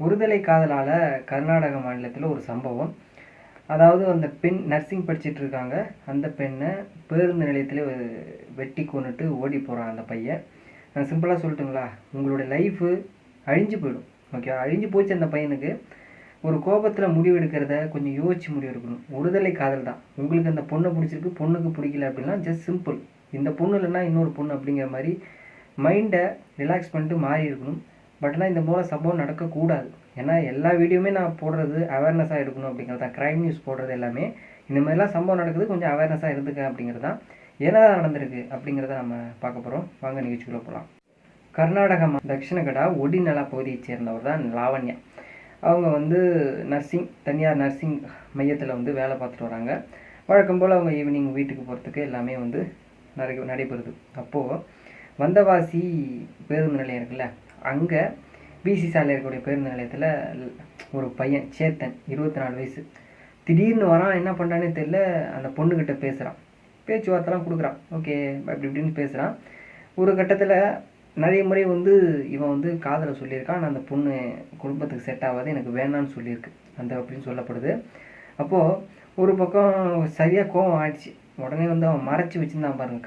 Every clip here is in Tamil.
ஒருதலை காதலால் கர்நாடக மாநிலத்தில் ஒரு சம்பவம். அதாவது அந்த பெண் நர்சிங் படிச்சுட்டு இருக்காங்க. அந்த பெண்ணை பேருந்து நிலையத்தில் வெட்டி கொண்டுட்டு ஓடி போகிறான் அந்த பையன். நான் சிம்பிளாக சொல்லட்டுங்களா, உங்களுடைய லைஃபு அழிஞ்சு போயிடும். ஓகே, அழிஞ்சு போச்சு. அந்த பையனுக்கு ஒரு கோபத்தில் முடிவு எடுக்கிறத கொஞ்சம் யோசிச்சு முடிவு எடுக்கணும். ஒருதலை காதல் தான். உங்களுக்கு அந்த பொண்ணை பிடிச்சிருக்கு, பொண்ணுக்கு பிடிக்கல அப்படின்னா ஜஸ்ட் சிம்பிள். இந்த பொண்ணு இல்லைன்னா இன்னொரு பொண்ணு அப்படிங்கிற மாதிரி மைண்டை ரிலாக்ஸ் பண்ணிட்டு மாறி இருக்கணும். பட் ஆனால் இந்த மூலம் சம்பவம் நடக்கக்கூடாது. ஏன்னா எல்லா வீடியோவுமே நான் போடுறது அவேர்னஸாக எடுக்கணும் அப்படிங்கிறது தான். க்ரைம் நியூஸ் போடுறது எல்லாமே இந்த மாதிரிலாம் சம்பவம் நடக்குது, கொஞ்சம் அவேர்னஸாக இருந்துக்க அப்படிங்கிறது தான். என்ன நடந்திருக்கு அப்படிங்கிறத நம்ம பார்க்க போகிறோம். வாங்க நிகழ்ச்சிக்குள்ளே போகலாம். கர்நாடகா தக்ஷிணகடா ஒடிநலா பகுதியை சேர்ந்தவர் தான் லாவண்யா. அவங்க நர்சிங், தனியார் நர்சிங் மையத்தில் வேலை பார்த்துட்டு வராங்க. வழக்கம் போல் அவங்க ஈவினிங் வீட்டுக்கு போகிறதுக்கு எல்லாமே நடைபெறுது. அப்போது வந்தவாசி பேருந்து நிலையம் இருக்குல்ல, அங்கே பிசி சாலையில் இருக்கக்கூடிய பேருந்து நிலையத்தில் ஒரு பையன் சேத்தன், 24 வயசு, திடீர்னு வரான். என்ன பண்ணுறானே தெரியல. அந்த பொண்ணுக்கிட்ட பேசுகிறான், பேச்சுவார்த்தைலாம் கொடுக்குறான். ஓகே அப்படி இப்படின்னு பேசுகிறான். ஒரு கட்டத்தில் நிறைய முறை இவன் காதலை சொல்லியிருக்கான். ஆனால் அந்த பொண்ணு குடும்பத்துக்கு செட் ஆகாது, எனக்கு வேணான்னு சொல்லியிருக்கு அப்படின்னு சொல்லப்படுது. அப்போது ஒரு பக்கம் சரியாக கோவம் ஆயிடுச்சு. உடனே அவன் மறைச்சி வச்சுருந்தான் பாருங்கள்,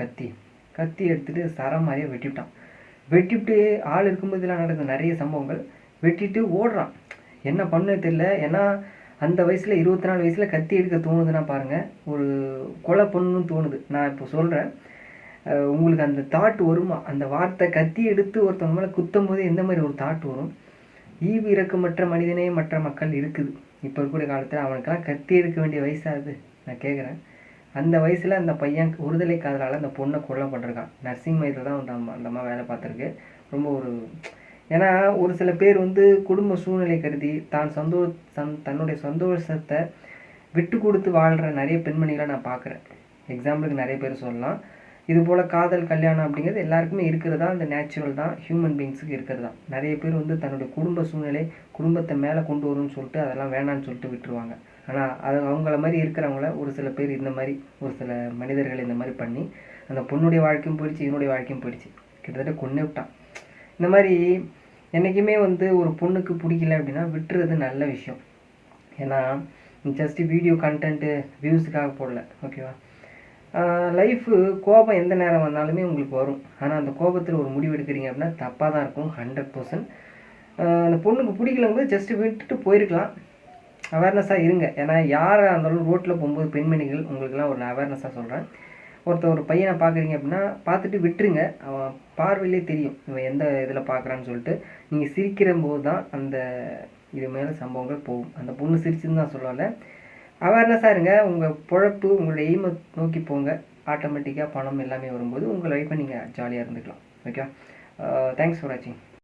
கத்தி எடுத்துகிட்டு சரம் மாதிரியே வெட்டிவிட்டு ஆள் இருக்கும்போது இதெல்லாம் நடக்குது நிறைய சம்பவங்கள். வெட்டிட்டு ஓடுறான். என்ன பண்ணே தெரியல. ஏன்னா அந்த வயசில் 24 வயசில் கத்தி எடுக்க தோணுதுன்னா பாருங்கள், ஒரு கொலை பண்ணணும்னு தோணுது. நான் இப்போ சொல்கிறேன், உங்களுக்கு அந்த தாட் வருமா? அந்த வார்த்தை கத்தி எடுத்து ஒருத்தவங்க மேலே குத்தும் போது எந்த மாதிரி ஒரு தாட் வரும்? ஈவு இறக்கமற்ற மனிதனே மற்ற மக்கள் இருக்குது இப்போ இருக்கக்கூடிய காலத்தில். அவனுக்கெல்லாம் கத்தி எடுக்க வேண்டிய வயசாகுது. நான் கேட்குறேன், அந்த வயசில் அந்த பையன் ஒருதலை காதலால் அந்த பொண்ணை கொலை பண்ணிருக்கான். நர்சிங் மையத்தில் தான் அந்த அம்மா வேலை பார்த்துருக்கு. ரொம்ப ஏன்னா ஒரு சில பேர் குடும்ப சூழ்நிலை கருதி தன்னுடைய சந்தோஷத்தை விட்டு கொடுத்து வாழ்கிற நிறைய பெண்மணிகளை நான் பார்க்குறேன். எக்ஸாம்பிளுக்கு நிறைய பேர் சொல்லலாம். இது போல் காதல் கல்யாணம் அப்படிங்கிறது எல்லாருக்குமே இருக்கிறதா, அந்த நேச்சுரல் தான், ஹியூமன் பீயிங்ஸுக்கு இருக்கிறது தான். நிறைய பேர் தன்னுடைய குடும்ப சூழ்நிலை குடும்பத்தை மேலே கொண்டு வரும்னு சொல்லிட்டு அதெல்லாம் வேணான்னு சொல்லிட்டு விட்டுருவாங்க. ஆனால் அது அவங்கள மாதிரி இருக்கிறவங்கள ஒரு சில பேர் இந்த மாதிரி ஒரு சில மனிதர்கள் இந்த மாதிரி பண்ணி அந்த பொண்ணுடைய வாழ்க்கையும் போயிடுச்சு, இவனுடைய வாழ்க்கையும் போயிடுச்சு. கிட்டத்தட்ட கொன்னே விட்டான். இந்த மாதிரி என்றைக்குமே ஒரு பொண்ணுக்கு பிடிக்கல அப்படின்னா விட்டுறது நல்ல விஷயம். ஏன்னா ஜஸ்ட்டு வீடியோ கண்டென்ட்டு வியூஸுக்காக போடல, ஓகேவா? லைஃபு கோபம் எந்த நேரம் வந்தாலுமே உங்களுக்கு வரும். ஆனால் அந்த கோபத்தில் ஒரு முடிவு எடுக்கிறீங்க அப்படின்னா தப்பாக தான் இருக்கும், 100%. அந்த பொண்ணுக்கு பிடிக்கலங்கும்போது ஜஸ்ட்டு விட்டுட்டு போயிருக்கலாம். அவேர்னஸாக இருங்க. ஏன்னா யாராக இருந்தாலும் ரோட்டில் போகும்போது பெண்மணிகள், உங்களுக்குலாம் ஒரு அவேர்னஸாக சொல்கிறேன், ஒரு பையனை பார்க்குறீங்க அப்படின்னா பார்த்துட்டு விட்டுருங்க. அவன் பார்வையிலே தெரியும் இவன் எந்த இதில் பார்க்குறான்னு சொல்லிட்டு. நீங்கள் சிரிக்கிற போது தான் அந்த இது மேலே சம்பவங்கள் போகும். அந்த பொண்ணு சிரிச்சுன்னு தான் சொல்லலை. அவேர்னஸாக இருங்க. உங்கள் பொழப்பு, உங்களோட எய்மை நோக்கி போங்க. ஆட்டோமேட்டிக்காக பணம் எல்லாமே வரும்போது உங்கள் லைஃப்பை நீங்கள் ஜாலியாக இருந்துக்கலாம். ஓகே, தேங்க்ஸ் ஃபார் வாட்சிங்.